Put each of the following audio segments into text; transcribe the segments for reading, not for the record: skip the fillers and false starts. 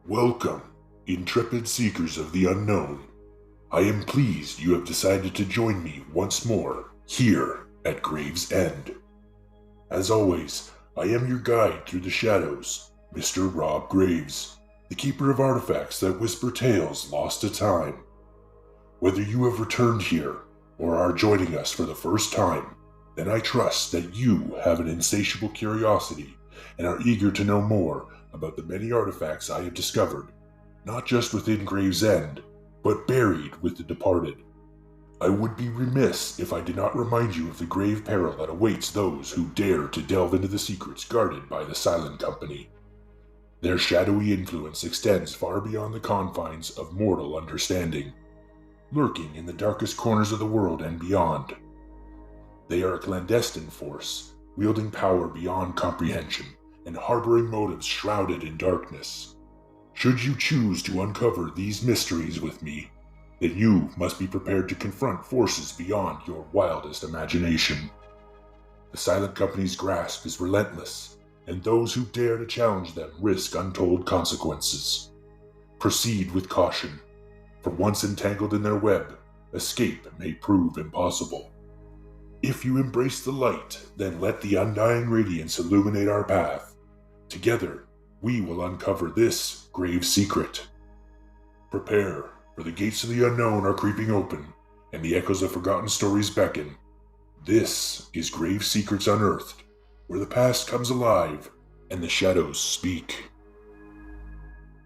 Welcome, intrepid seekers of the unknown. I am pleased you have decided to join me once more here at Grave's End. As always, I am your guide through the shadows, Mr. Rob Graves, the keeper of artifacts that whisper tales lost to time. Whether you have returned here or are joining us for the first time, then I trust that you have an insatiable curiosity and are eager to know more about the many artifacts I have discovered, not just within Grave's End, but buried with the departed. I would be remiss if I did not remind you of the grave peril that awaits those who dare to delve into the secrets guarded by the Silent Company. Their shadowy influence extends far beyond the confines of mortal understanding, lurking in the darkest corners of the world and beyond. They are a clandestine force, wielding power beyond comprehension and harboring motives shrouded in darkness. Should you choose to uncover these mysteries with me, then you must be prepared to confront forces beyond your wildest imagination. The Silent Company's grasp is relentless, and those who dare to challenge them risk untold consequences. Proceed with caution, for once entangled in their web, escape may prove impossible. If you embrace the light, then let the undying radiance illuminate our path. Together, we will uncover this grave secret. Prepare, for the gates of the unknown are creeping open, and the echoes of forgotten stories beckon. This is Grave Secrets Unearthed, where the past comes alive and the shadows speak.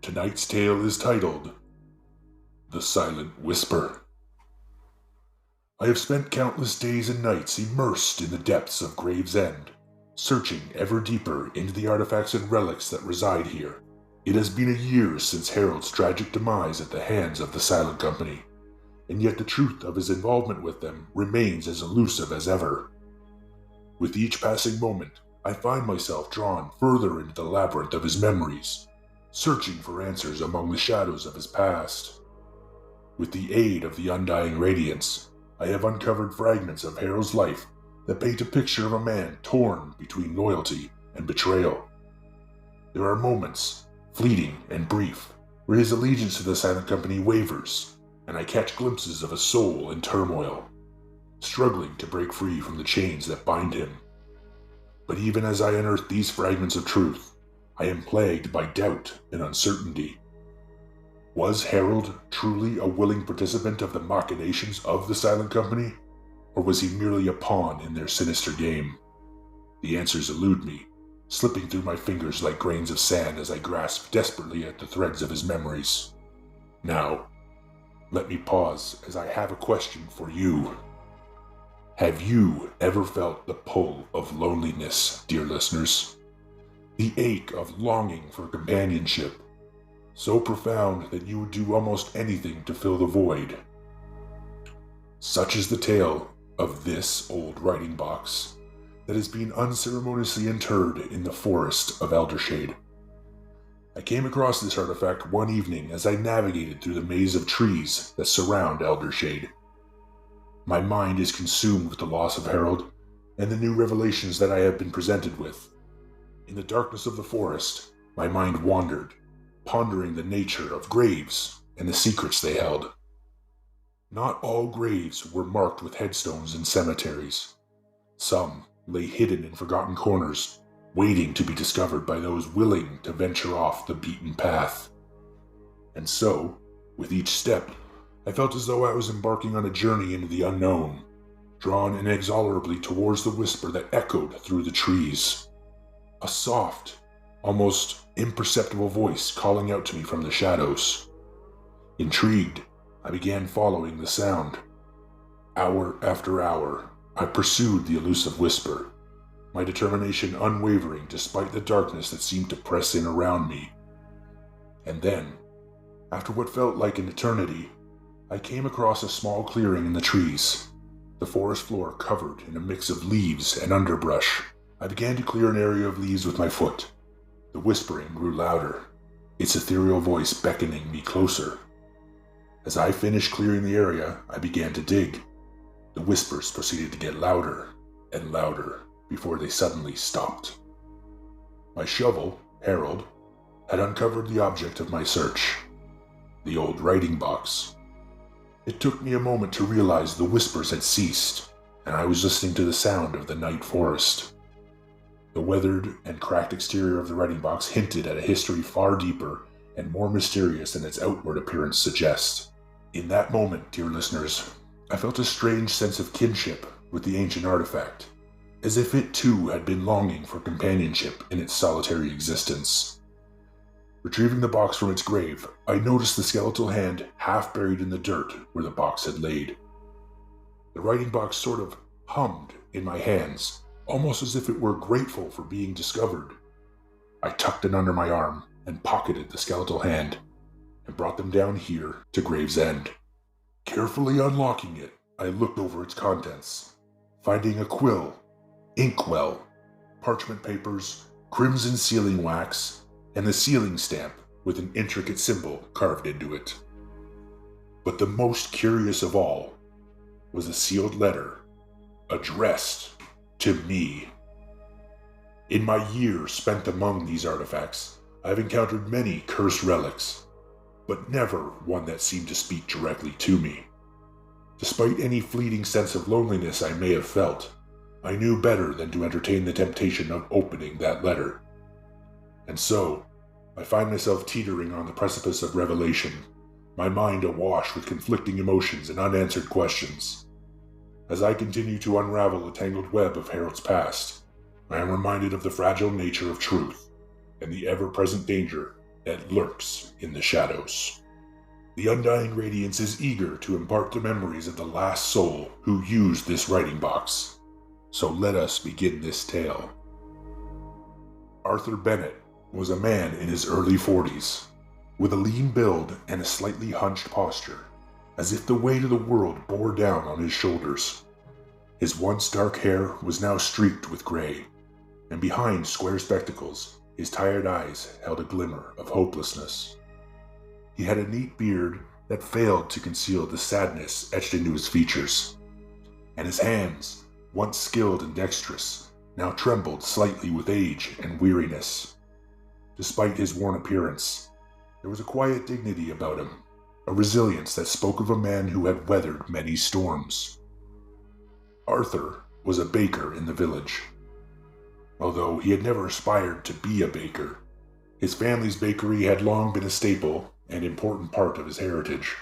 Tonight's tale is titled The Silent Whisper. I have spent countless days and nights immersed in the depths of Grave's End, searching ever deeper into the artifacts and relics that reside here. It has been a year since Harold's tragic demise at the hands of the Silent Company, and yet the truth of his involvement with them remains as elusive as ever. With each passing moment, I find myself drawn further into the labyrinth of his memories, searching for answers among the shadows of his past. With the aid of the undying radiance, I have uncovered fragments of Harold's life that paint a picture of a man torn between loyalty and betrayal. There are moments, fleeting and brief, where his allegiance to the Silent Company wavers, and I catch glimpses of a soul in turmoil, struggling to break free from the chains that bind him. But even as I unearth these fragments of truth, I am plagued by doubt and uncertainty. Was Harold truly a willing participant of the machinations of the Silent Company? Or was he merely a pawn in their sinister game? The answers elude me, slipping through my fingers like grains of sand as I grasp desperately at the threads of his memories. Now, let me pause as I have a question for you. Have you ever felt the pull of loneliness, dear listeners? The ache of longing for companionship, so profound that you would do almost anything to fill the void. Such is the tale of this old writing box that has been unceremoniously interred in the forest of Eldershade. I came across this artifact one evening as I navigated through the maze of trees that surround Eldershade. My mind is consumed with the loss of Harold and the new revelations that I have been presented with. In the darkness of the forest, my mind wandered, pondering the nature of graves and the secrets they held. Not all graves were marked with headstones in cemeteries. Some lay hidden in forgotten corners, waiting to be discovered by those willing to venture off the beaten path. And so, with each step, I felt as though I was embarking on a journey into the unknown, drawn inexorably towards the whisper that echoed through the trees. A soft, almost imperceptible voice calling out to me from the shadows. Intrigued, I began following the sound. Hour after hour, I pursued the elusive whisper, my determination unwavering despite the darkness that seemed to press in around me. And then, after what felt like an eternity, I came across a small clearing in the trees, the forest floor covered in a mix of leaves and underbrush. I began to clear an area of leaves with my foot. The whispering grew louder, its ethereal voice beckoning me closer. As I finished clearing the area, I began to dig. The whispers proceeded to get louder and louder before they suddenly stopped. My shovel, Harold, had uncovered the object of my search, the old writing box. It took me a moment to realize the whispers had ceased, and I was listening to the sound of the night forest. The weathered and cracked exterior of the writing box hinted at a history far deeper and more mysterious than its outward appearance suggests. In that moment, dear listeners, I felt a strange sense of kinship with the ancient artifact, as if it too had been longing for companionship in its solitary existence. Retrieving the box from its grave, I noticed the skeletal hand half buried in the dirt where the box had laid. The writing box sort of hummed in my hands, almost as if it were grateful for being discovered. I tucked it under my arm and pocketed the skeletal hand, and brought them down here to Gravesend. Carefully unlocking it, I looked over its contents, finding a quill, inkwell, parchment papers, crimson sealing wax, and the sealing stamp with an intricate symbol carved into it. But the most curious of all was a sealed letter addressed to me. In my years spent among these artifacts, I have encountered many cursed relics, but never one that seemed to speak directly to me. Despite any fleeting sense of loneliness I may have felt, I knew better than to entertain the temptation of opening that letter. And so, I find myself teetering on the precipice of revelation, my mind awash with conflicting emotions and unanswered questions. As I continue to unravel the tangled web of Harold's past, I am reminded of the fragile nature of truth and the ever-present danger that lurks in the shadows. The Undying Radiance is eager to impart the memories of the last soul who used this writing box. So let us begin this tale. Arthur Bennett was a man in his early 40s, with a lean build and a slightly hunched posture, as if the weight of the world bore down on his shoulders. His once dark hair was now streaked with gray, and behind square spectacles, his tired eyes held a glimmer of hopelessness. He had a neat beard that failed to conceal the sadness etched into his features, and his hands, once skilled and dexterous, now trembled slightly with age and weariness. Despite his worn appearance, there was a quiet dignity about him, a resilience that spoke of a man who had weathered many storms. Arthur was a baker in the village. Although he had never aspired to be a baker, his family's bakery had long been a staple and important part of his heritage.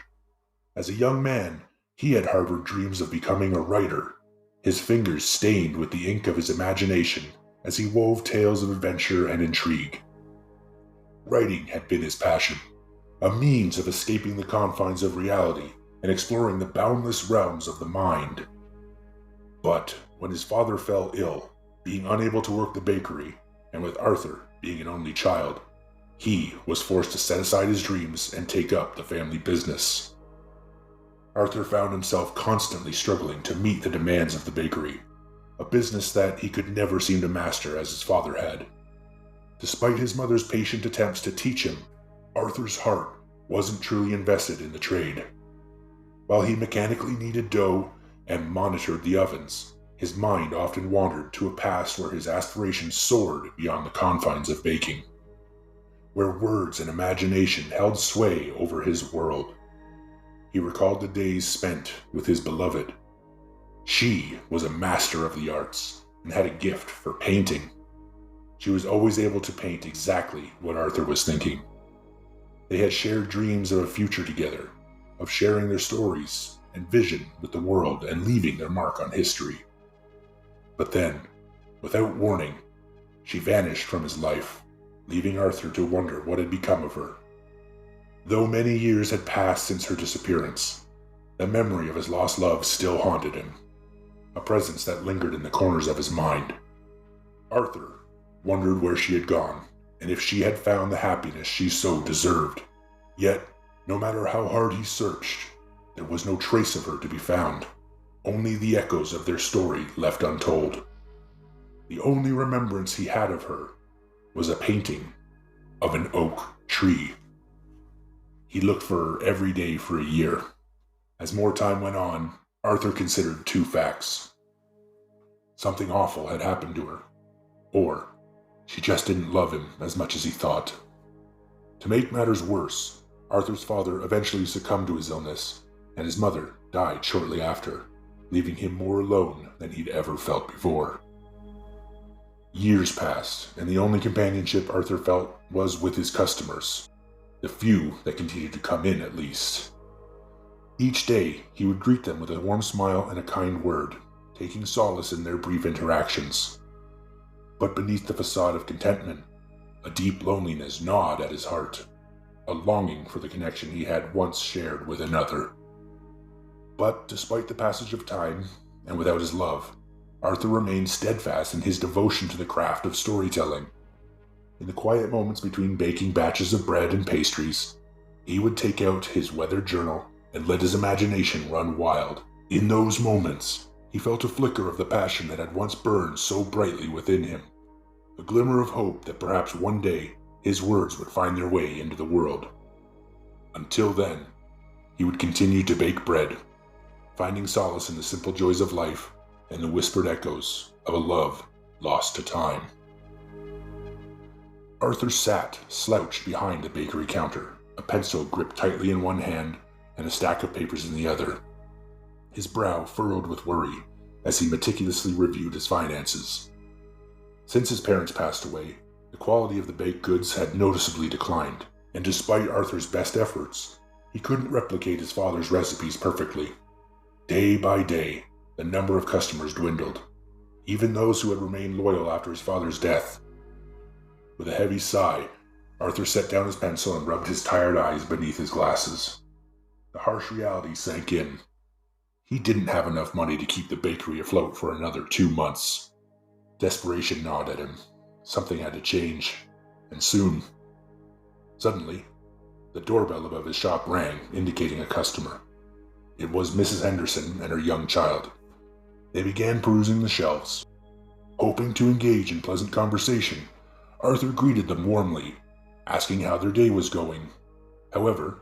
As a young man, he had harbored dreams of becoming a writer, his fingers stained with the ink of his imagination as he wove tales of adventure and intrigue. Writing had been his passion, a means of escaping the confines of reality and exploring the boundless realms of the mind. But when his father fell ill, being unable to work the bakery, and with Arthur being an only child, he was forced to set aside his dreams and take up the family business. Arthur found himself constantly struggling to meet the demands of the bakery, a business that he could never seem to master as his father had. Despite his mother's patient attempts to teach him, Arthur's heart wasn't truly invested in the trade. While he mechanically kneaded dough and monitored the ovens, his mind often wandered to a past where his aspirations soared beyond the confines of baking, where words and imagination held sway over his world. He recalled the days spent with his beloved. She was a master of the arts and had a gift for painting. She was always able to paint exactly what Arthur was thinking. They had shared dreams of a future together, of sharing their stories and vision with the world and leaving their mark on history. But then, without warning, she vanished from his life, leaving Arthur to wonder what had become of her. Though many years had passed since her disappearance, the memory of his lost love still haunted him, a presence that lingered in the corners of his mind. Arthur wondered where she had gone, and if she had found the happiness she so deserved. Yet, no matter how hard he searched, there was no trace of her to be found, only the echoes of their story left untold. The only remembrance he had of her was a painting of an oak tree. He looked for her every day for a year. As more time went on, Arthur considered two facts. Something awful had happened to her, or she just didn't love him as much as he thought. To make matters worse, Arthur's father eventually succumbed to his illness, and his mother died shortly after, leaving him more alone than he'd ever felt before. Years passed, and the only companionship Arthur felt was with his customers, the few that continued to come in at least. Each day, he would greet them with a warm smile and a kind word, taking solace in their brief interactions. But beneath the facade of contentment, a deep loneliness gnawed at his heart, a longing for the connection he had once shared with another. But despite the passage of time, and without his love, Arthur remained steadfast in his devotion to the craft of storytelling. In the quiet moments between baking batches of bread and pastries, he would take out his weathered journal and let his imagination run wild. In those moments, he felt a flicker of the passion that had once burned so brightly within him, a glimmer of hope that perhaps one day his words would find their way into the world. Until then, he would continue to bake bread, finding solace in the simple joys of life and the whispered echoes of a love lost to time. Arthur sat slouched behind the bakery counter, a pencil gripped tightly in one hand and a stack of papers in the other. His brow furrowed with worry as he meticulously reviewed his finances. Since his parents passed away, the quality of the baked goods had noticeably declined, and despite Arthur's best efforts, he couldn't replicate his father's recipes perfectly. Day by day, the number of customers dwindled, even those who had remained loyal after his father's death. With a heavy sigh, Arthur set down his pencil and rubbed his tired eyes beneath his glasses. The harsh reality sank in. He didn't have enough money to keep the bakery afloat for another 2 months. Desperation gnawed at him. Something had to change, and soon. Suddenly, the doorbell above his shop rang, indicating a customer. It was Mrs. Henderson and her young child. They began perusing the shelves. Hoping to engage in pleasant conversation, Arthur greeted them warmly, asking how their day was going. However,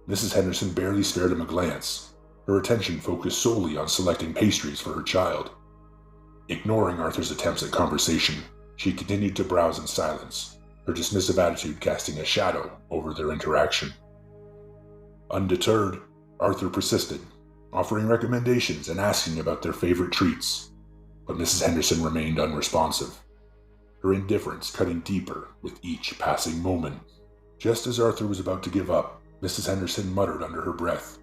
Mrs. Henderson barely spared him a glance, her attention focused solely on selecting pastries for her child. Ignoring Arthur's attempts at conversation, she continued to browse in silence, her dismissive attitude casting a shadow over their interaction. Undeterred, Arthur persisted, offering recommendations and asking about their favorite treats, but Mrs. Henderson remained unresponsive, her indifference cutting deeper with each passing moment. Just as Arthur was about to give up, Mrs. Henderson muttered under her breath,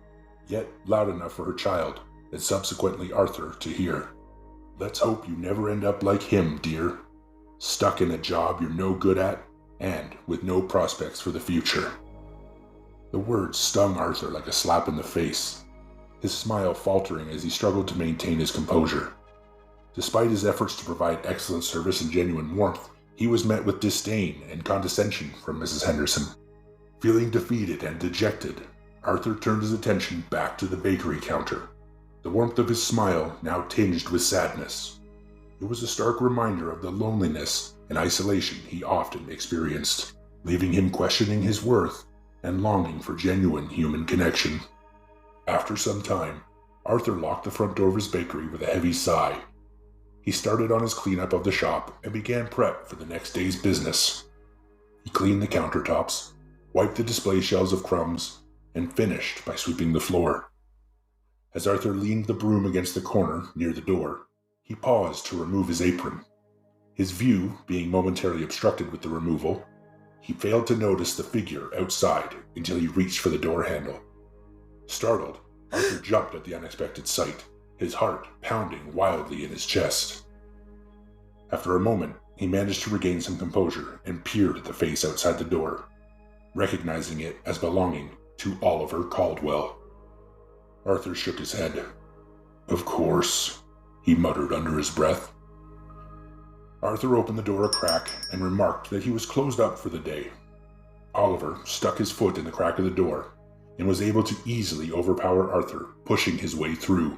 yet loud enough for her child, and subsequently Arthur, to hear. "Let's hope you never end up like him, dear. Stuck in a job you're no good at, and with no prospects for the future." The words stung Arthur like a slap in the face, his smile faltering as he struggled to maintain his composure. Despite his efforts to provide excellent service and genuine warmth, he was met with disdain and condescension from Mrs. Henderson. Feeling defeated and dejected, Arthur turned his attention back to the bakery counter, the warmth of his smile now tinged with sadness. It was a stark reminder of the loneliness and isolation he often experienced, leaving him questioning his worth and longing for genuine human connection. After some time, Arthur locked the front door of his bakery with a heavy sigh. He started on his cleanup of the shop and began prep for the next day's business. He cleaned the countertops, wiped the display shelves of crumbs, and finished by sweeping the floor. As Arthur leaned the broom against the corner near the door, he paused to remove his apron. His view being momentarily obstructed with the removal, he failed to notice the figure outside until he reached for the door handle. Startled, Arthur jumped at the unexpected sight, his heart pounding wildly in his chest. After a moment, he managed to regain some composure and peered at the face outside the door, recognizing it as belonging to Oliver Caldwell. Arthur shook his head. "Of course," he muttered under his breath. Arthur opened the door a crack and remarked that he was closed up for the day. Oliver stuck his foot in the crack of the door and was able to easily overpower Arthur, pushing his way through.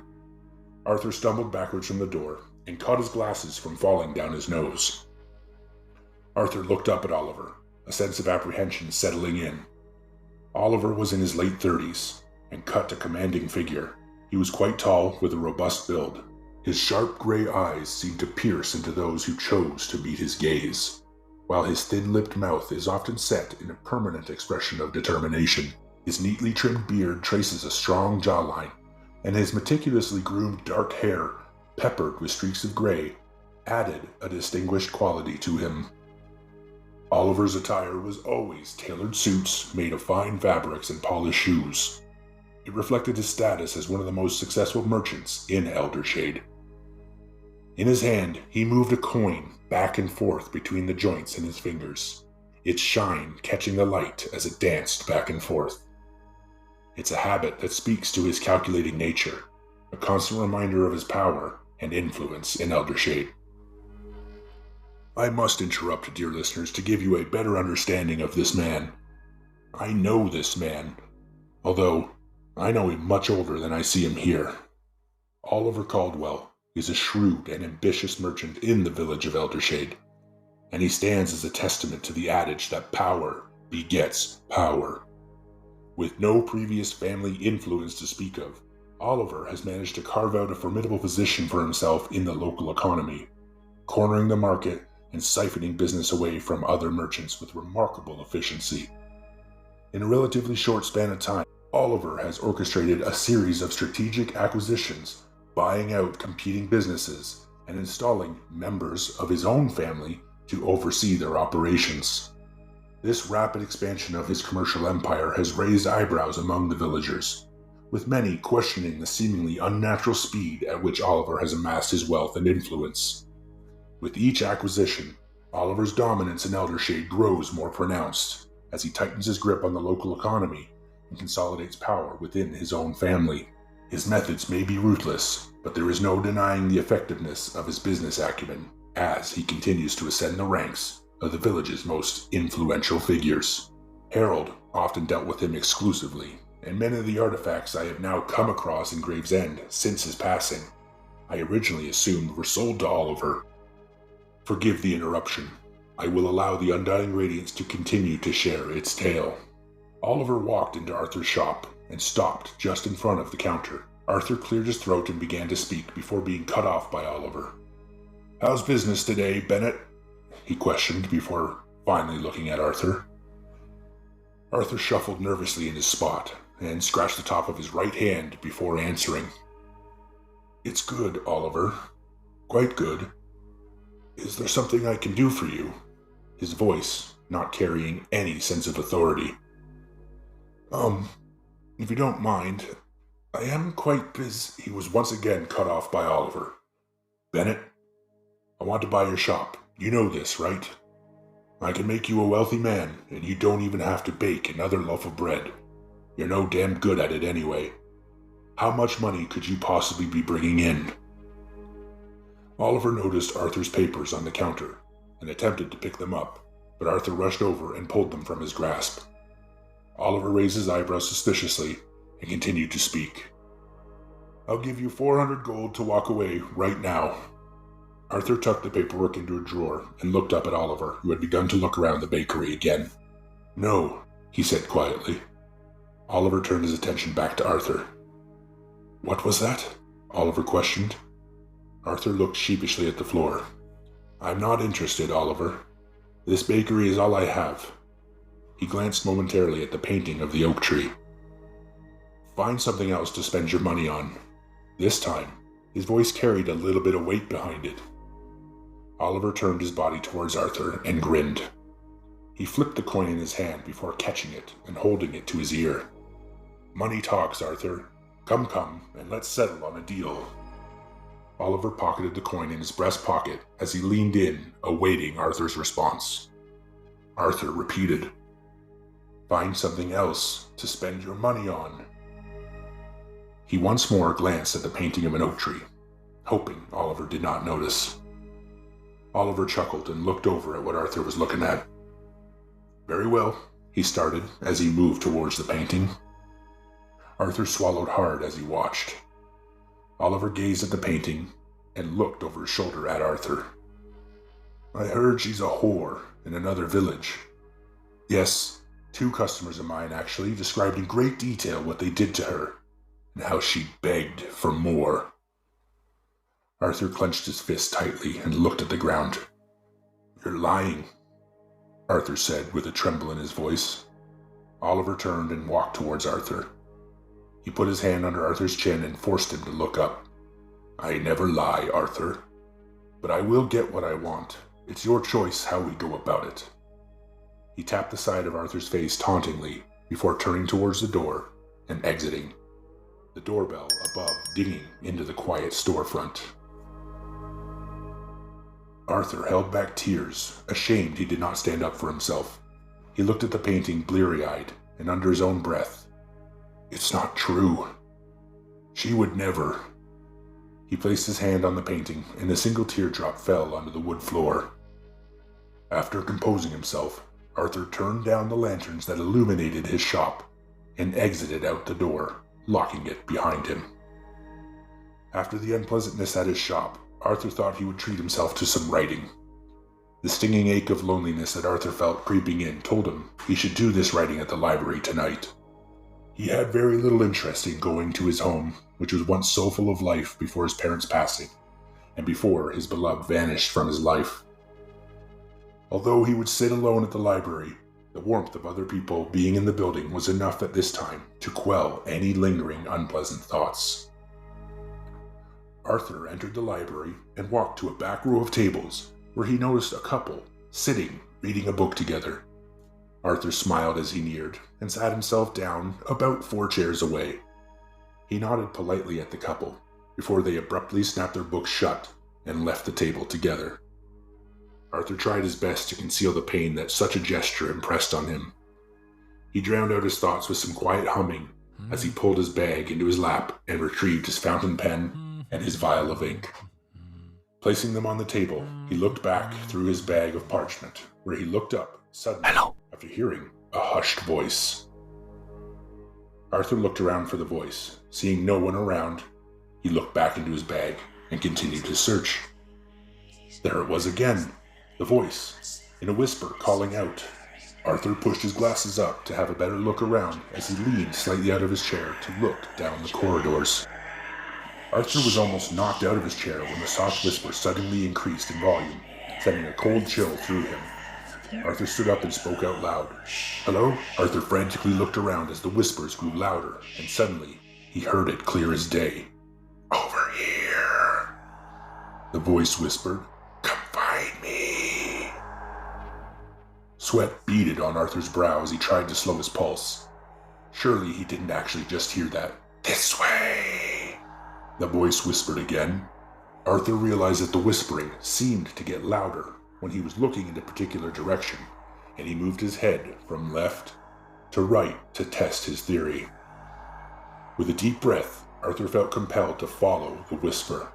Arthur stumbled backwards from the door and caught his glasses from falling down his nose. Arthur looked up at Oliver, a sense of apprehension settling in. Oliver was in his late 30s and cut a commanding figure. He was quite tall with a robust build. His sharp gray eyes seemed to pierce into those who chose to meet his gaze, while his thin-lipped mouth is often set in a permanent expression of determination. His neatly trimmed beard traces a strong jawline, and his meticulously groomed dark hair, peppered with streaks of gray, added a distinguished quality to him. Oliver's attire was always tailored suits made of fine fabrics and polished shoes. It reflected his status as one of the most successful merchants in Eldershade. In his hand, he moved a coin back and forth between the joints in his fingers, its shine catching the light as it danced back and forth. It's a habit that speaks to his calculating nature, a constant reminder of his power and influence in Eldershade. I must interrupt, dear listeners, to give you a better understanding of this man. I know this man, although I know him much older than I see him here. Oliver Caldwell is a shrewd and ambitious merchant in the village of Eldershade, and he stands as a testament to the adage that power begets power. With no previous family influence to speak of, Oliver has managed to carve out a formidable position for himself in the local economy, cornering the market and siphoning business away from other merchants with remarkable efficiency. In a relatively short span of time, Oliver has orchestrated a series of strategic acquisitions, buying out competing businesses and installing members of his own family to oversee their operations. This rapid expansion of his commercial empire has raised eyebrows among the villagers, with many questioning the seemingly unnatural speed at which Oliver has amassed his wealth and influence. With each acquisition, Oliver's dominance in Eldershade grows more pronounced as he tightens his grip on the local economy and consolidates power within his own family. His methods may be ruthless, but there is no denying the effectiveness of his business acumen as he continues to ascend the ranks of the village's most influential figures. Harold often dealt with him exclusively, and many of the artifacts I have now come across in Gravesend since his passing, I originally assumed were sold to Oliver. Forgive the interruption. I will allow the Undying Radiance to continue to share its tale. Oliver walked into Arthur's shop and stopped just in front of the counter. Arthur cleared his throat and began to speak before being cut off by Oliver. "How's business today, Bennett?" he questioned before finally looking at Arthur. Arthur shuffled nervously in his spot and scratched the top of his right hand before answering. "It's good, Oliver. Quite good. Is there something I can do for you?" His voice not carrying any sense of authority. If you don't mind, I am quite busy." He was once again cut off by Oliver. "Bennett, I want to buy your shop. You know this, right? I can make you a wealthy man, and you don't even have to bake another loaf of bread. You're no damn good at it anyway. How much money could you possibly be bringing in?" Oliver noticed Arthur's papers on the counter and attempted to pick them up, but Arthur rushed over and pulled them from his grasp. Oliver raised his eyebrows suspiciously and continued to speak. "I'll give you 400 gold to walk away right now." Arthur tucked the paperwork into a drawer and looked up at Oliver, who had begun to look around the bakery again. "No," he said quietly. Oliver turned his attention back to Arthur. "What was that?" Oliver questioned. Arthur looked sheepishly at the floor. "I'm not interested, Oliver. This bakery is all I have." He glanced momentarily at the painting of the oak tree. "Find something else to spend your money on." This time, his voice carried a little bit of weight behind it. Oliver turned his body towards Arthur and grinned. He flipped the coin in his hand before catching it and holding it to his ear. "Money talks, Arthur. Come, and let's settle on a deal." Oliver pocketed the coin in his breast pocket as he leaned in, awaiting Arthur's response. Arthur repeated, "Find something else to spend your money on." He once more glanced at the painting of an oak tree, hoping Oliver did not notice. Oliver chuckled and looked over at what Arthur was looking at. "Very well," he started as he moved towards the painting. Arthur swallowed hard as he watched. Oliver gazed at the painting and looked over his shoulder at Arthur. "I heard she's a whore in another village." "Yes, 2 customers of mine actually described in great detail what they did to her, and how she begged for more." Arthur clenched his fist tightly and looked at the ground. "You're lying. Arthur said with a tremble in his voice. Oliver turned and walked towards Arthur. He put his hand under Arthur's chin and forced him to look up. I never lie, Arthur. But I will get what I want. It's your choice how we go about it. He tapped the side of Arthur's face tauntingly before turning towards the door and exiting, the doorbell above dinging into the quiet storefront. Arthur held back tears, ashamed he did not stand up for himself. He looked at the painting bleary-eyed and under his own breath. It's not true. She would never. He placed his hand on the painting, and a single teardrop fell onto the wood floor. After composing himself, Arthur turned down the lanterns that illuminated his shop and exited out the door, locking it behind him. After the unpleasantness at his shop, Arthur thought he would treat himself to some writing. The stinging ache of loneliness that Arthur felt creeping in told him he should do this writing at the library tonight. He had very little interest in going to his home, which was once so full of life before his parents' passing, and before his beloved vanished from his life. Although he would sit alone at the library, the warmth of other people being in the building was enough at this time to quell any lingering unpleasant thoughts. Arthur entered the library and walked to a back row of tables where he noticed a couple sitting reading a book together. Arthur smiled as he neared and sat himself down about 4 chairs away. He nodded politely at the couple before they abruptly snapped their books shut and left the table together. Arthur tried his best to conceal the pain that such a gesture impressed on him. He drowned out his thoughts with some quiet humming as he pulled his bag into his lap and retrieved his fountain pen and his vial of ink. Placing them on the table, he looked back through his bag of parchment, where he looked up suddenly after hearing a hushed voice. Arthur looked around for the voice. Seeing no one around, he looked back into his bag and continued to search. There it was again, the voice, in a whisper calling out. Arthur pushed his glasses up to have a better look around as he leaned slightly out of his chair to look down the corridors. Arthur was almost knocked out of his chair when the soft whisper suddenly increased in volume, sending a cold chill through him. Arthur stood up and spoke out loud. Hello? Arthur frantically looked around as the whispers grew louder, and suddenly he heard it clear as day. Over here, the voice whispered. Come find me. Sweat beaded on Arthur's brow as he tried to slow his pulse. Surely he didn't actually just hear that. This way, the voice whispered again. Arthur realized that the whispering seemed to get louder when he was looking in a particular direction, and he moved his head from left to right to test his theory. With a deep breath, Arthur felt compelled to follow the whisper.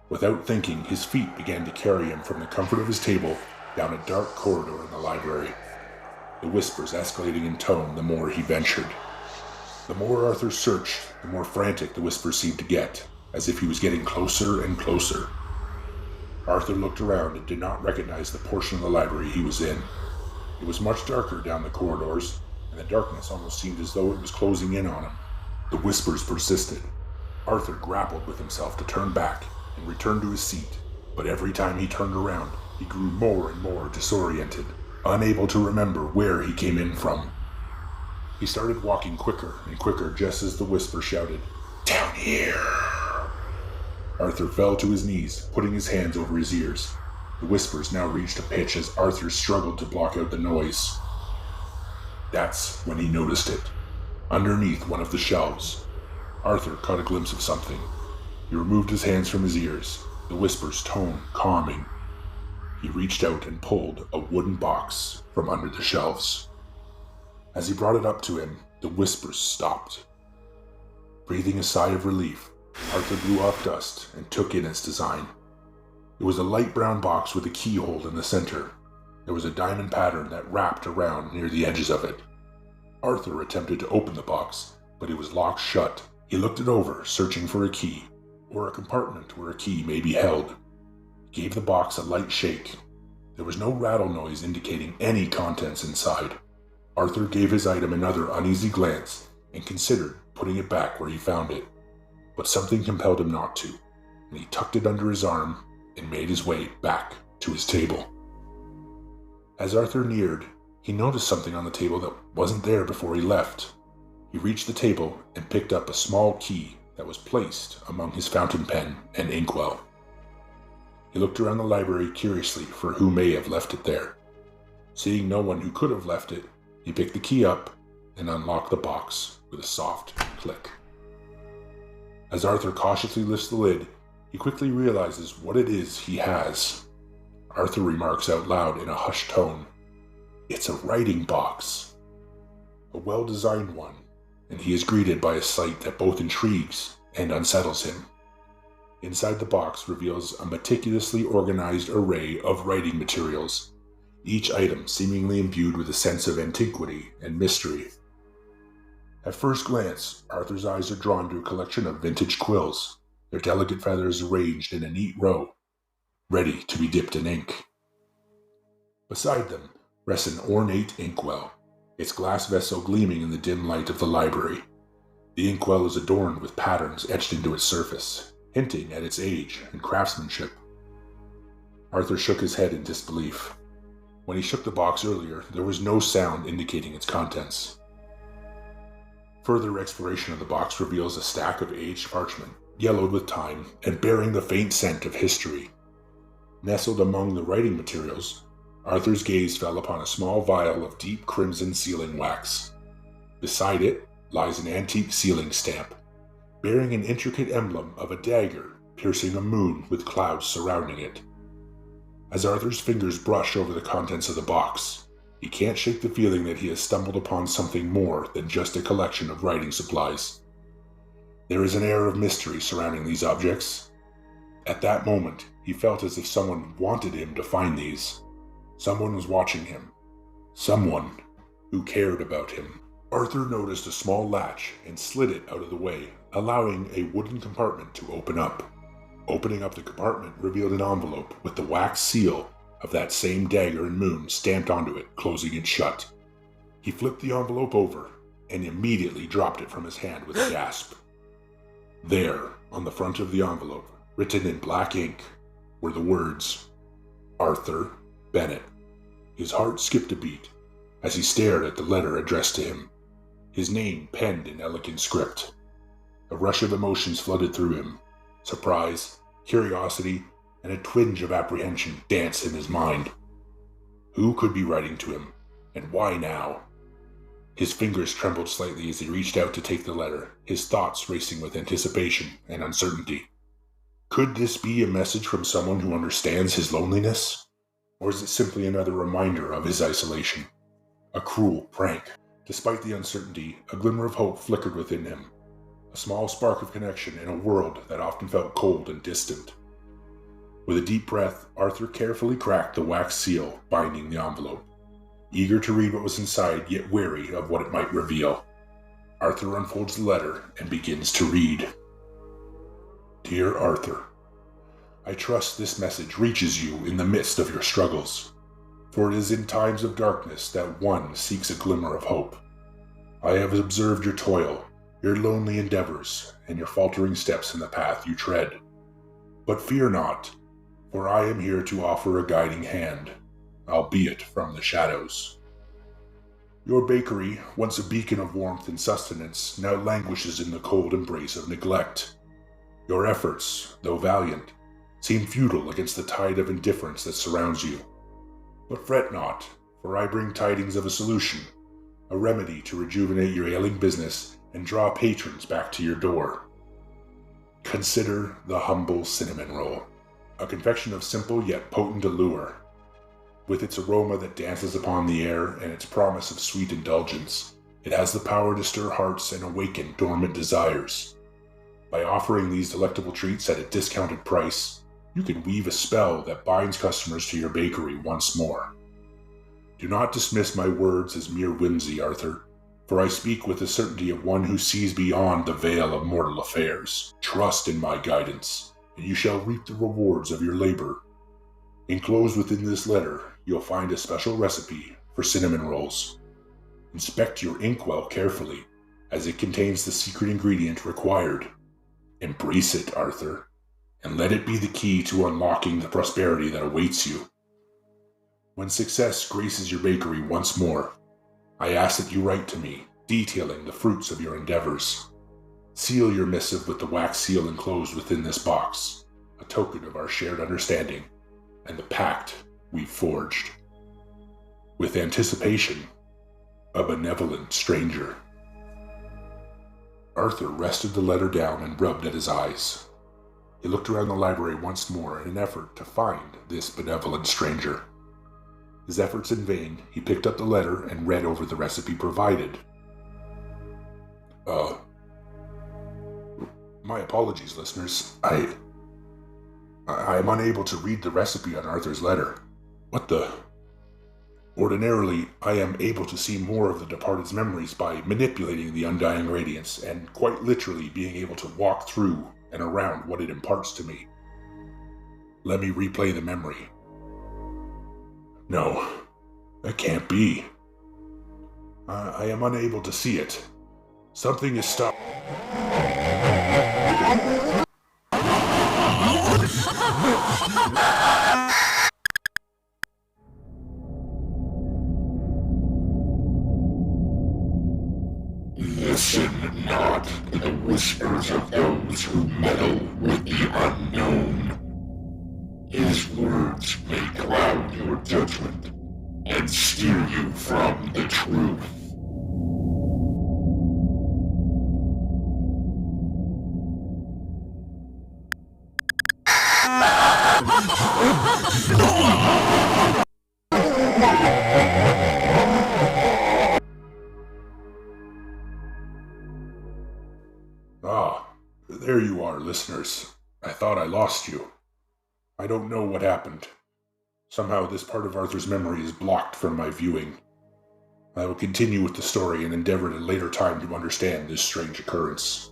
Without thinking, his feet began to carry him from the comfort of his table down a dark corridor in the library, the whispers escalating in tone the more he ventured. The more Arthur searched, the more frantic the whispers seemed to get, as if he was getting closer and closer. Arthur looked around and did not recognize the portion of the library he was in. It was much darker down the corridors, and the darkness almost seemed as though it was closing in on him. The whispers persisted. Arthur grappled with himself to turn back and return to his seat, but every time he turned around, he grew more and more disoriented, unable to remember where he came in from. He started walking quicker and quicker just as the whisper shouted, Down here! Arthur fell to his knees, putting his hands over his ears. The whispers now reached a pitch as Arthur struggled to block out the noise. That's when he noticed it. Underneath one of the shelves, Arthur caught a glimpse of something. He removed his hands from his ears, the whisper's tone calming. He reached out and pulled a wooden box from under the shelves. As he brought it up to him, the whispers stopped. Breathing a sigh of relief, Arthur blew off dust and took in its design. It was a light brown box with a keyhole in the center. There was a diamond pattern that wrapped around near the edges of it. Arthur attempted to open the box, but it was locked shut. He looked it over, searching for a key, or a compartment where a key may be held. He gave the box a light shake. There was no rattle noise indicating any contents inside. Arthur gave his item another uneasy glance and considered putting it back where he found it. But something compelled him not to, and he tucked it under his arm and made his way back to his table. As Arthur neared, he noticed something on the table that wasn't there before he left. He reached the table and picked up a small key that was placed among his fountain pen and inkwell. He looked around the library curiously for who may have left it there. Seeing no one who could have left it, he picked the key up and unlocked the box with a soft click. As Arthur cautiously lifts the lid, he quickly realizes what it is he has. Arthur remarks out loud in a hushed tone, "It's a writing box." A well-designed one, and he is greeted by a sight that both intrigues and unsettles him. Inside the box reveals a meticulously organized array of writing materials, each item seemingly imbued with a sense of antiquity and mystery. At first glance, Arthur's eyes are drawn to a collection of vintage quills, their delicate feathers arranged in a neat row, ready to be dipped in ink. Beside them rests an ornate inkwell, its glass vessel gleaming in the dim light of the library. The inkwell is adorned with patterns etched into its surface, hinting at its age and craftsmanship. Arthur shook his head in disbelief. When he shook the box earlier, there was no sound indicating its contents. Further exploration of the box reveals a stack of aged parchment, yellowed with time and bearing the faint scent of history. Nestled among the writing materials, Arthur's gaze fell upon a small vial of deep crimson sealing wax. Beside it lies an antique sealing stamp, bearing an intricate emblem of a dagger piercing a moon with clouds surrounding it. As Arthur's fingers brush over the contents of the box, he can't shake the feeling that he has stumbled upon something more than just a collection of writing supplies. There is an air of mystery surrounding these objects. At that moment, he felt as if someone wanted him to find these. Someone was watching him. Someone who cared about him. Arthur noticed a small latch and slid it out of the way, allowing a wooden compartment to open up. Opening up the compartment revealed an envelope with the wax seal of that same dagger and moon stamped onto it, closing it shut. He flipped the envelope over and immediately dropped it from his hand with a gasp. There, on the front of the envelope, written in black ink, were the words, "Arthur Bennett." His heart skipped a beat as he stared at the letter addressed to him, his name penned in elegant script. A rush of emotions flooded through him. Surprise, curiosity, and a twinge of apprehension danced in his mind. Who could be writing to him, and why now? His fingers trembled slightly as he reached out to take the letter, his thoughts racing with anticipation and uncertainty. Could this be a message from someone who understands his loneliness? Or is it simply another reminder of his isolation? A cruel prank. Despite the uncertainty, a glimmer of hope flickered within him. A small spark of connection in a world that often felt cold and distant. With a deep breath, Arthur carefully cracked the wax seal binding the envelope. Eager to read what was inside, yet wary of what it might reveal, Arthur unfolds the letter and begins to read. Dear Arthur, I trust this message reaches you in the midst of your struggles, for it is in times of darkness that one seeks a glimmer of hope. I have observed your toil, your lonely endeavors, and your faltering steps in the path you tread. But fear not, for I am here to offer a guiding hand, albeit from the shadows. Your bakery, once a beacon of warmth and sustenance, now languishes in the cold embrace of neglect. Your efforts, though valiant, seem futile against the tide of indifference that surrounds you. But fret not, for I bring tidings of a solution, a remedy to rejuvenate your ailing business and draw patrons back to your door. Consider the humble cinnamon roll, a confection of simple yet potent allure. With its aroma that dances upon the air and its promise of sweet indulgence, it has the power to stir hearts and awaken dormant desires. By offering these delectable treats at a discounted price, you can weave a spell that binds customers to your bakery once more. Do not dismiss my words as mere whimsy, Arthur, for I speak with the certainty of one who sees beyond the veil of mortal affairs. Trust in my guidance, and you shall reap the rewards of your labor. Enclosed within this letter, you'll find a special recipe for cinnamon rolls. Inspect your inkwell carefully, as it contains the secret ingredient required. Embrace it, Arthur, and let it be the key to unlocking the prosperity that awaits you. When success graces your bakery once more, I ask that you write to me, detailing the fruits of your endeavors. Seal your missive with the wax seal enclosed within this box, a token of our shared understanding and the pact we've forged. With anticipation, a benevolent stranger. Arthur rested the letter down and rubbed at his eyes. He looked around the library once more in an effort to find this benevolent stranger. His efforts in vain, he picked up the letter and read over the recipe provided. My apologies, listeners. I am unable to read the recipe on Arthur's letter. What the? Ordinarily, I am able to see more of the departed's memories by manipulating the undying radiance and quite literally being able to walk through and around what it imparts to me. Let me replay the memory. No, that can't be. I am unable to see it. Something is stopped. Listen not to the whispers of those who meddle with the unknown. His words may cloud your judgment and steer you from the truth. There you are, listeners. I thought I lost you. I don't know what happened. Somehow this part of Arthur's memory is blocked from my viewing. I will continue with the story and endeavor at a later time to understand this strange occurrence.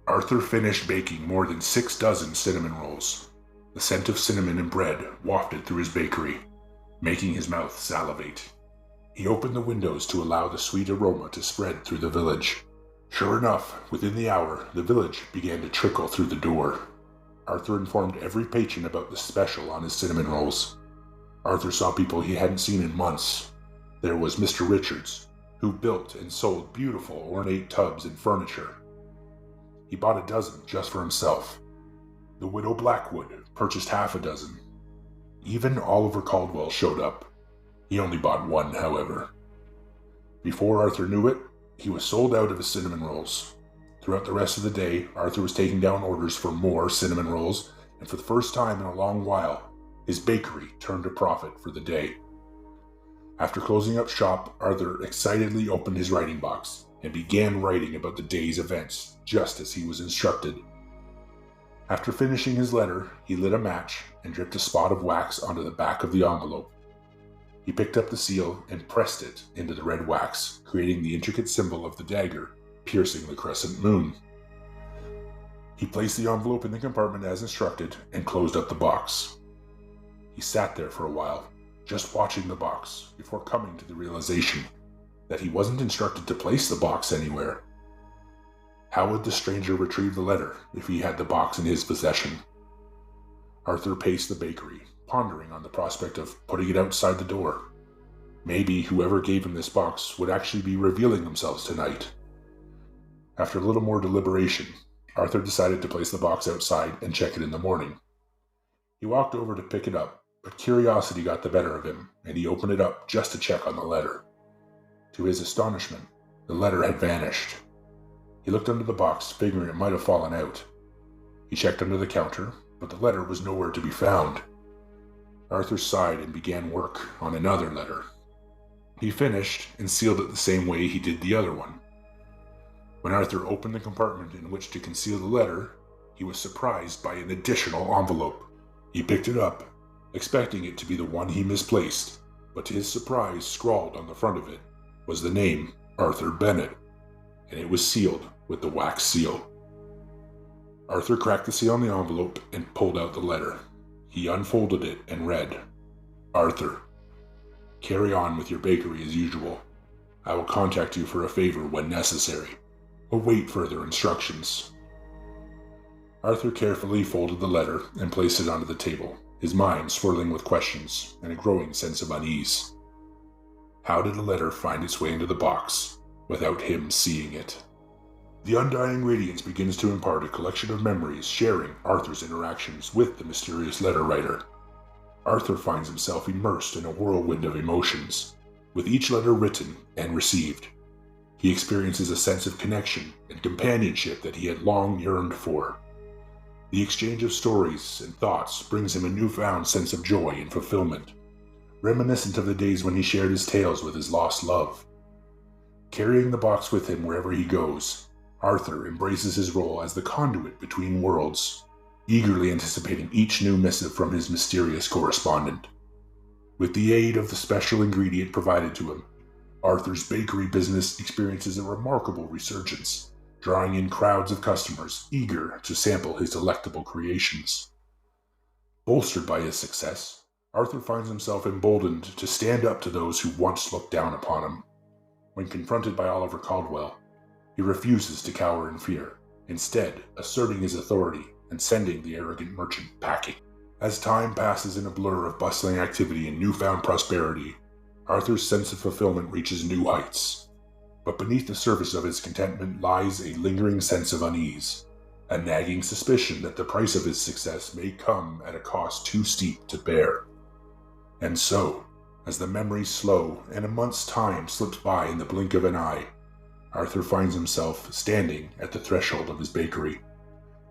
Arthur finished baking more than 6 dozen cinnamon rolls. The scent of cinnamon and bread wafted through his bakery, making his mouth salivate. He opened the windows to allow the sweet aroma to spread through the village. Sure enough, within the hour, the village began to trickle through the door. Arthur informed every patron about the special on his cinnamon rolls. Arthur saw people he hadn't seen in months. There was Mr. Richards, who built and sold beautiful ornate tubs and furniture. He bought a dozen just for himself. The widow Blackwood purchased half a dozen. Even Oliver Caldwell showed up. He only bought one, however. Before Arthur knew it, he was sold out of his cinnamon rolls. Throughout the rest of the day, Arthur was taking down orders for more cinnamon rolls, and for the first time in a long while, his bakery turned a profit for the day. After closing up shop, Arthur excitedly opened his writing box and began writing about the day's events, just as he was instructed. After finishing his letter, he lit a match and dripped a spot of wax onto the back of the envelope. He picked up the seal and pressed it into the red wax, creating the intricate symbol of the dagger piercing the crescent moon. He placed the envelope in the compartment as instructed and closed up the box. He sat there for a while, just watching the box, before coming to the realization that he wasn't instructed to place the box anywhere. How would the stranger retrieve the letter if he had the box in his possession? Arthur paced the bakery, pondering on the prospect of putting it outside the door. Maybe whoever gave him this box would actually be revealing themselves tonight. After a little more deliberation, Arthur decided to place the box outside and check it in the morning. He walked over to pick it up, but curiosity got the better of him, and he opened it up just to check on the letter. To his astonishment, the letter had vanished. He looked under the box, figuring it might have fallen out. He checked under the counter, but the letter was nowhere to be found. Arthur sighed and began work on another letter. He finished and sealed it the same way he did the other one. When Arthur opened the compartment in which to conceal the letter, he was surprised by an additional envelope. He picked it up, expecting it to be the one he misplaced, but to his surprise, scrawled on the front of it was the name Arthur Bennett, and it was sealed with the wax seal. Arthur cracked the seal on the envelope and pulled out the letter. He unfolded it and read, "Arthur, carry on with your bakery as usual. I will contact you for a favor when necessary. Await further instructions." Arthur carefully folded the letter and placed it onto the table, his mind swirling with questions and a growing sense of unease. How did the letter find its way into the box without him seeing it? The undying radiance begins to impart a collection of memories sharing Arthur's interactions with the mysterious letter writer. Arthur finds himself immersed in a whirlwind of emotions, with each letter written and received. He experiences a sense of connection and companionship that he had long yearned for. The exchange of stories and thoughts brings him a newfound sense of joy and fulfillment, reminiscent of the days when he shared his tales with his lost love. Carrying the box with him wherever he goes, Arthur embraces his role as the conduit between worlds, eagerly anticipating each new missive from his mysterious correspondent. With the aid of the special ingredient provided to him, Arthur's bakery business experiences a remarkable resurgence, drawing in crowds of customers eager to sample his delectable creations. Bolstered by his success, Arthur finds himself emboldened to stand up to those who once looked down upon him. When confronted by Oliver Caldwell, he refuses to cower in fear, instead asserting his authority and sending the arrogant merchant packing. As time passes in a blur of bustling activity and newfound prosperity, Arthur's sense of fulfillment reaches new heights. But beneath the surface of his contentment lies a lingering sense of unease, a nagging suspicion that the price of his success may come at a cost too steep to bear. And so, as the memories slow and a month's time slips by in the blink of an eye, Arthur finds himself standing at the threshold of his bakery,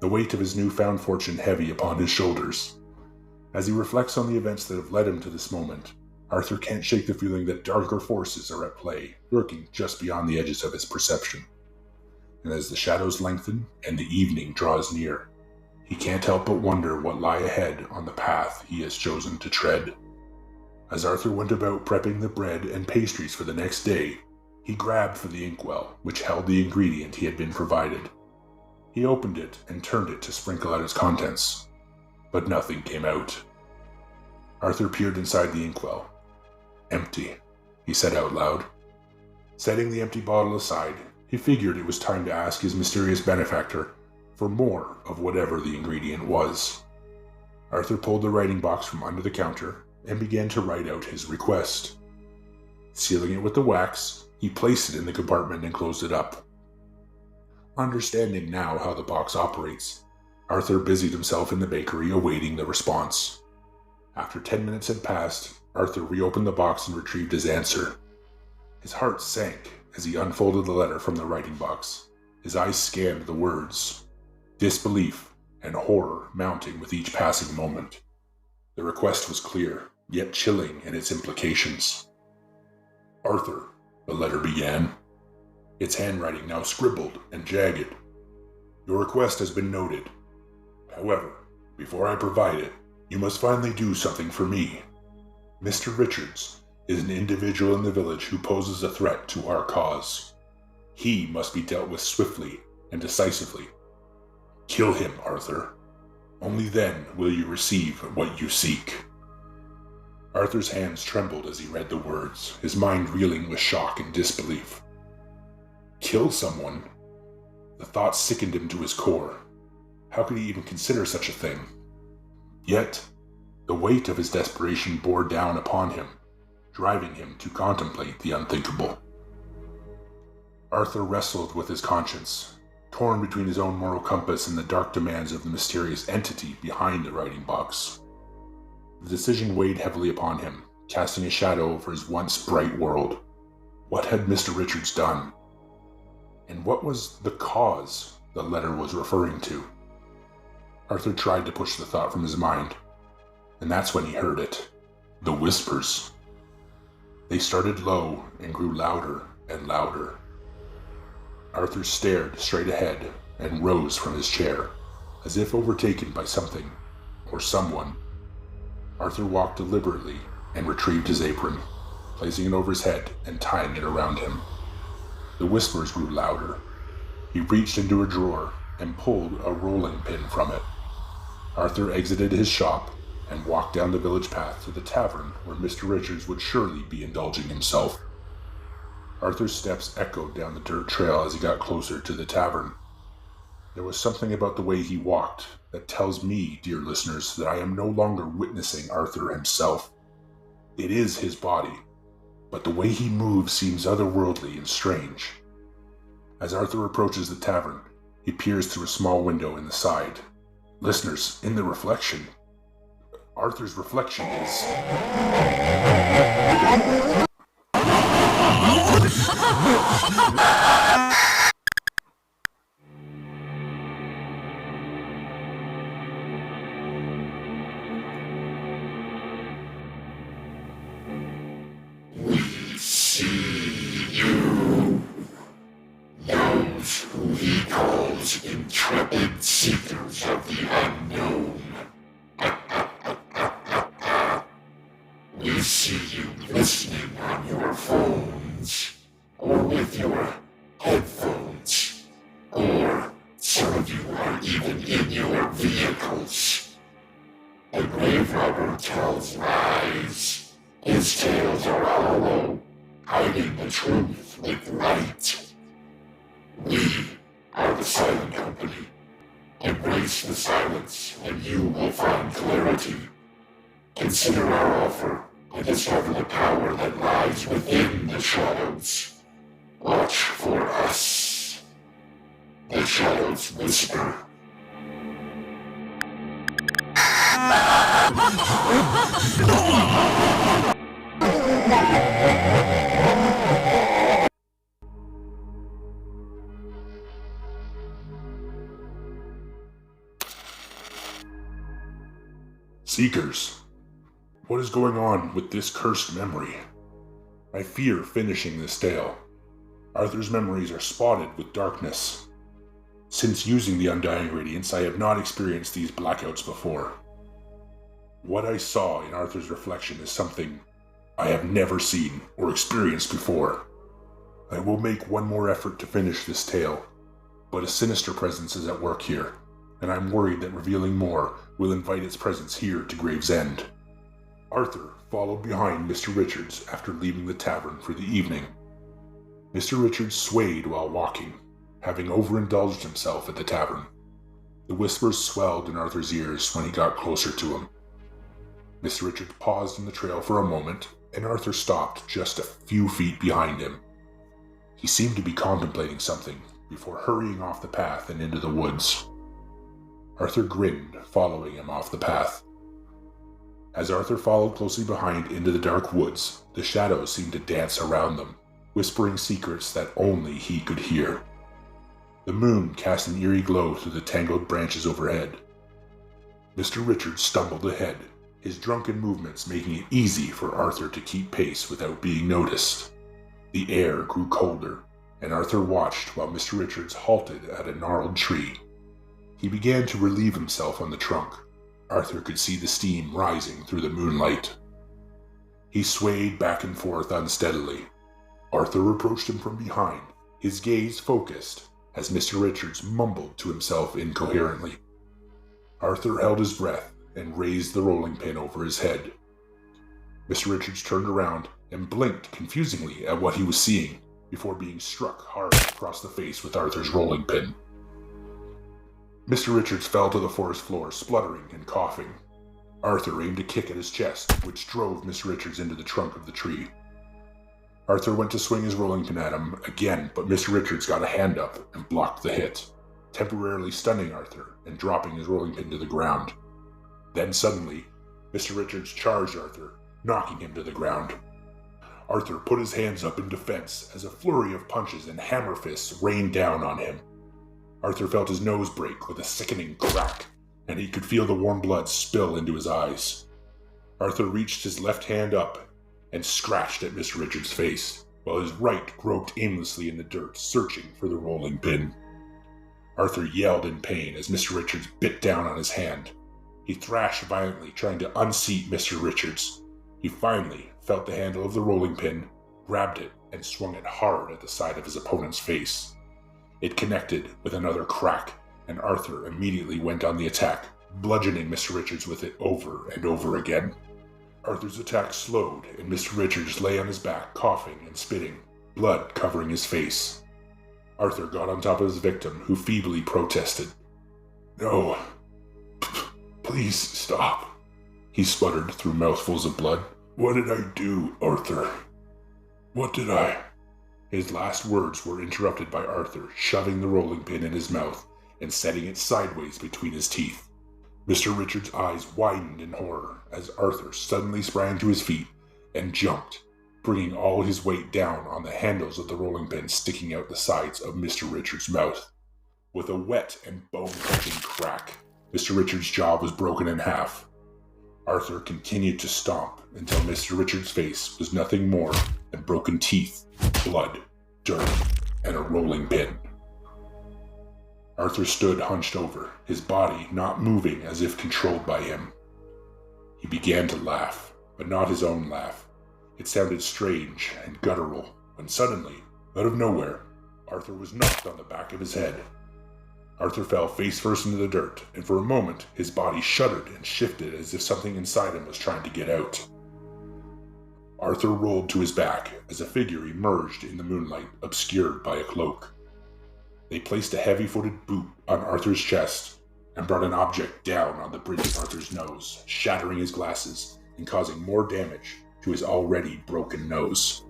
the weight of his newfound fortune heavy upon his shoulders. As he reflects on the events that have led him to this moment, Arthur can't shake the feeling that darker forces are at play, lurking just beyond the edges of his perception. And as the shadows lengthen and the evening draws near, he can't help but wonder what lie ahead on the path he has chosen to tread. As Arthur went about prepping the bread and pastries for the next day, he grabbed for the inkwell, which held the ingredient he had been provided. He opened it and turned it to sprinkle out its contents, but nothing came out. Arthur peered inside the inkwell. Empty, he said out loud. Setting the empty bottle aside, he figured it was time to ask his mysterious benefactor for more of whatever the ingredient was. Arthur pulled the writing box from under the counter and began to write out his request. Sealing it with the wax, he placed it in the compartment and closed it up. Understanding now how the box operates, Arthur busied himself in the bakery awaiting the response. After 10 minutes had passed, Arthur reopened the box and retrieved his answer. His heart sank as he unfolded the letter from the writing box. His eyes scanned the words, disbelief and horror mounting with each passing moment. The request was clear, yet chilling in its implications. Arthur, the letter began, its handwriting now scribbled and jagged. Your request has been noted. However, before I provide it, you must finally do something for me. Mr. Richards is an individual in the village who poses a threat to our cause. He must be dealt with swiftly and decisively. Kill him, Arthur. Only then will you receive what you seek. Arthur's hands trembled as he read the words, his mind reeling with shock and disbelief. Kill someone? The thought sickened him to his core. How could he even consider such a thing? Yet, the weight of his desperation bore down upon him, driving him to contemplate the unthinkable. Arthur wrestled with his conscience, torn between his own moral compass and the dark demands of the mysterious entity behind the writing box. The decision weighed heavily upon him, casting a shadow over his once bright world. What had Mr. Richards done? And what was the cause the letter was referring to? Arthur tried to push the thought from his mind, and that's when he heard it. The whispers. They started low and grew louder and louder. Arthur stared straight ahead and rose from his chair, as if overtaken by something or someone. Arthur walked deliberately and retrieved his apron, placing it over his head and tying it around him. The whispers grew louder. He reached into a drawer and pulled a rolling pin from it. Arthur exited his shop and walked down the village path to the tavern where Mr. Richards would surely be indulging himself. Arthur's steps echoed down the dirt trail as he got closer to the tavern. There was something about the way he walked that tells me, dear listeners, that I am no longer witnessing Arthur himself. It is his body, but the way he moves seems otherworldly and strange. As Arthur approaches the tavern, he peers through a small window in the side. Listeners, in the reflection, Arthur's reflection is... We see you. Those who he calls intrepid seekers of the unknown. We see you listening on your phones, or with your headphones, or some of you are even in your vehicles. The grave robber tells lies. His tales are hollow, hiding the truth with light. We are the Silent Company. Embrace the silence, and you will find clarity. Consider our offer and discover the power that lies within the shadows. Watch for us. The shadows whisper. Seekers, what is going on with this cursed memory? I fear finishing this tale. Arthur's memories are spotted with darkness. Since using the Undying Radiance, I have not experienced these blackouts before. What I saw in Arthur's reflection is something I have never seen or experienced before. I will make one more effort to finish this tale, but a sinister presence is at work here, and I'm worried that revealing more will invite its presence here to Gravesend. Arthur followed behind Mr. Richards after leaving the tavern for the evening. Mr. Richards swayed while walking, having overindulged himself at the tavern. The whispers swelled in Arthur's ears when he got closer to him. Mr. Richards paused in the trail for a moment, and Arthur stopped just a few feet behind him. He seemed to be contemplating something before hurrying off the path and into the woods. Arthur grinned, following him off the path. As Arthur followed closely behind into the dark woods, the shadows seemed to dance around them, whispering secrets that only he could hear. The moon cast an eerie glow through the tangled branches overhead. Mr. Richards stumbled ahead, his drunken movements making it easy for Arthur to keep pace without being noticed. The air grew colder, and Arthur watched while Mr. Richards halted at a gnarled tree. He began to relieve himself on the trunk. Arthur could see the steam rising through the moonlight. He swayed back and forth unsteadily. Arthur approached him from behind, his gaze focused, as Mr. Richards mumbled to himself incoherently. Arthur held his breath and raised the rolling pin over his head. Mr. Richards turned around and blinked confusingly at what he was seeing before being struck hard across the face with Arthur's rolling pin. Mr. Richards fell to the forest floor, spluttering and coughing. Arthur aimed a kick at his chest, which drove Mr. Richards into the trunk of the tree. Arthur went to swing his rolling pin at him again, but Mr. Richards got a hand up and blocked the hit, temporarily stunning Arthur and dropping his rolling pin to the ground. Then suddenly, Mr. Richards charged Arthur, knocking him to the ground. Arthur put his hands up in defense as a flurry of punches and hammer fists rained down on him. Arthur felt his nose break with a sickening crack, and he could feel the warm blood spill into his eyes. Arthur reached his left hand up and scratched at Mr. Richards' face, while his right groped aimlessly in the dirt, searching for the rolling pin. Arthur yelled in pain as Mr. Richards bit down on his hand. He thrashed violently, trying to unseat Mr. Richards. He finally felt the handle of the rolling pin, grabbed it, and swung it hard at the side of his opponent's face. It connected with another crack, and Arthur immediately went on the attack, bludgeoning Mr. Richards with it over and over again. Arthur's attack slowed, and Mr. Richards lay on his back, coughing and spitting, blood covering his face. Arthur got on top of his victim, who feebly protested. "No, please stop," he sputtered through mouthfuls of blood. "What did I do, Arthur? What did I—" His last words were interrupted by Arthur shoving the rolling pin in his mouth and setting it sideways between his teeth. Mr. Richards' eyes widened in horror as Arthur suddenly sprang to his feet and jumped, bringing all his weight down on the handles of the rolling pin sticking out the sides of Mr. Richards' mouth. With a wet and bone-crunching crack, Mr. Richards' jaw was broken in half. Arthur continued to stomp until Mr. Richards' face was nothing more than broken teeth, blood, dirt, and a rolling pin. Arthur stood hunched over, his body not moving as if controlled by him. He began to laugh, but not his own laugh. It sounded strange and guttural when suddenly, out of nowhere, Arthur was knocked on the back of his head. Arthur fell face first into the dirt, and for a moment his body shuddered and shifted as if something inside him was trying to get out. Arthur rolled to his back as a figure emerged in the moonlight, obscured by a cloak. They placed a heavy-footed boot on Arthur's chest and brought an object down on the bridge of Arthur's nose, shattering his glasses and causing more damage to his already broken nose.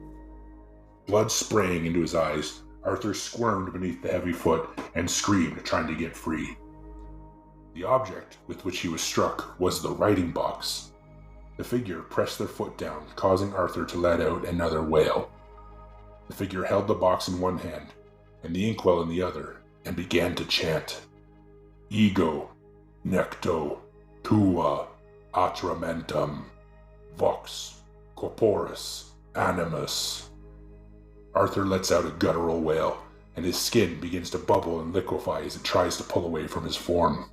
Blood spraying into his eyes, Arthur squirmed beneath the heavy foot and screamed, trying to get free. The object with which he was struck was the writing box. The figure pressed their foot down, causing Arthur to let out another wail. The figure held the box in one hand and the inkwell in the other and began to chant, "Ego, necto, tua, atramentum, vox, corporis, animus." Arthur lets out a guttural wail, and his skin begins to bubble and liquefy as it tries to pull away from his form.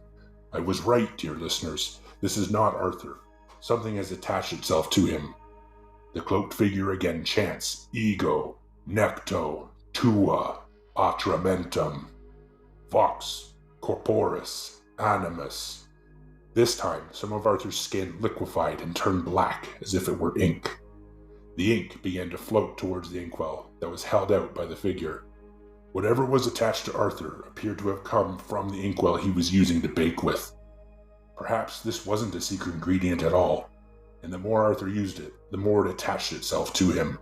I was right, dear listeners. This is not Arthur. Something has attached itself to him. The cloaked figure again chants, "Ego, necto, tua, atramentum, vox, corporis, animus." This time, some of Arthur's skin liquefied and turned black as if it were ink. The ink began to float towards the inkwell that was held out by the figure. Whatever was attached to Arthur appeared to have come from the inkwell he was using to bake with. Perhaps this wasn't a secret ingredient at all, and the more Arthur used it, the more it attached itself to him.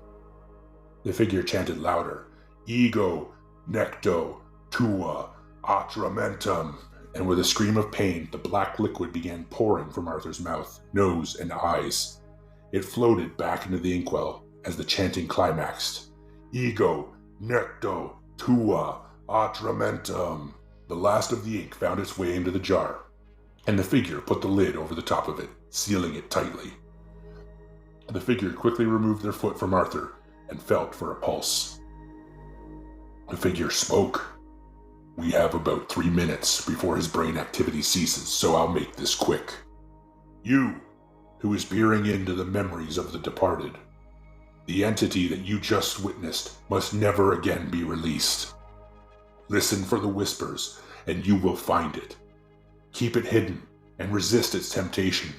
The figure chanted louder, "Ego, necto, tua, atramentum," and with a scream of pain, the black liquid began pouring from Arthur's mouth, nose, and eyes. It floated back into the inkwell as the chanting climaxed. "Ego, necto, tua, atramentum." The last of the ink found its way into the jar, and the figure put the lid over the top of it, sealing it tightly. The figure quickly removed their foot from Arthur and felt for a pulse. The figure spoke. "We have about 3 minutes before his brain activity ceases, so I'll make this quick. You, who is peering into the memories of the departed, the entity that you just witnessed must never again be released. Listen for the whispers, and you will find it. Keep it hidden and resist its temptation.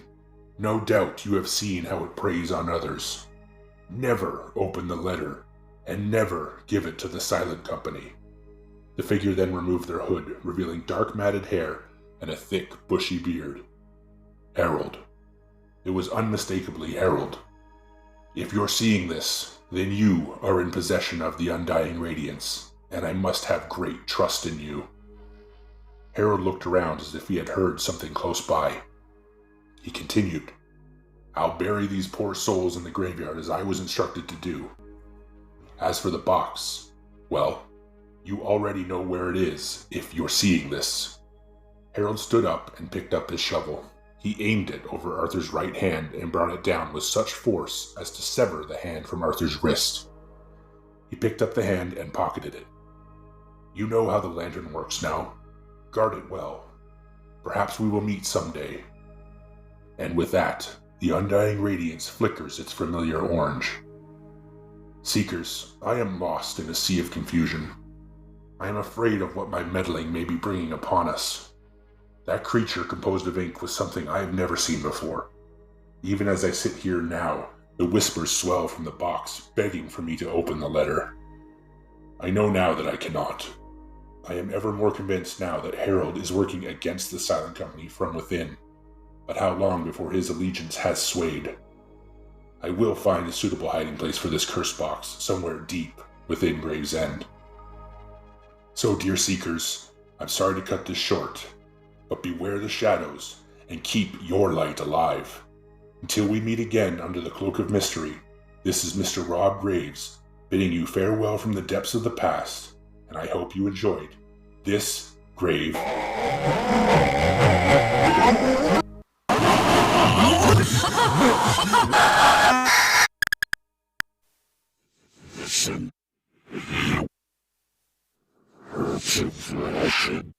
No doubt you have seen how it preys on others. Never open the letter, and never give it to the Silent Company." The figure then removed their hood, revealing dark matted hair and a thick, bushy beard. Harold. It was unmistakably Harold. "If you're seeing this, then you are in possession of the Undying Radiance, and I must have great trust in you." Harold looked around as if he had heard something close by. He continued, "I'll bury these poor souls in the graveyard as I was instructed to do. As for the box, well, you already know where it is if you're seeing this." Harold stood up and picked up his shovel. He aimed it over Arthur's right hand and brought it down with such force as to sever the hand from Arthur's wrist. He picked up the hand and pocketed it. "You know how the lantern works now. Guard it well. Perhaps we will meet someday." And with that, the Undying Radiance flickers its familiar orange. Seekers, I am lost in a sea of confusion. I am afraid of what my meddling may be bringing upon us. That creature composed of ink was something I have never seen before. Even as I sit here now, the whispers swell from the box, begging for me to open the letter. I know now that I cannot. I am ever more convinced now that Harold is working against the Silent Company from within, but how long before his allegiance has swayed? I will find a suitable hiding place for this curse box somewhere deep within Gravesend. So, dear Seekers, I'm sorry to cut this short, but beware the shadows and keep your light alive. Until we meet again under the cloak of mystery, this is Mr. Rob Graves bidding you farewell from the depths of the past, and I hope you enjoyed this grave. Listen, you hurts of Russian.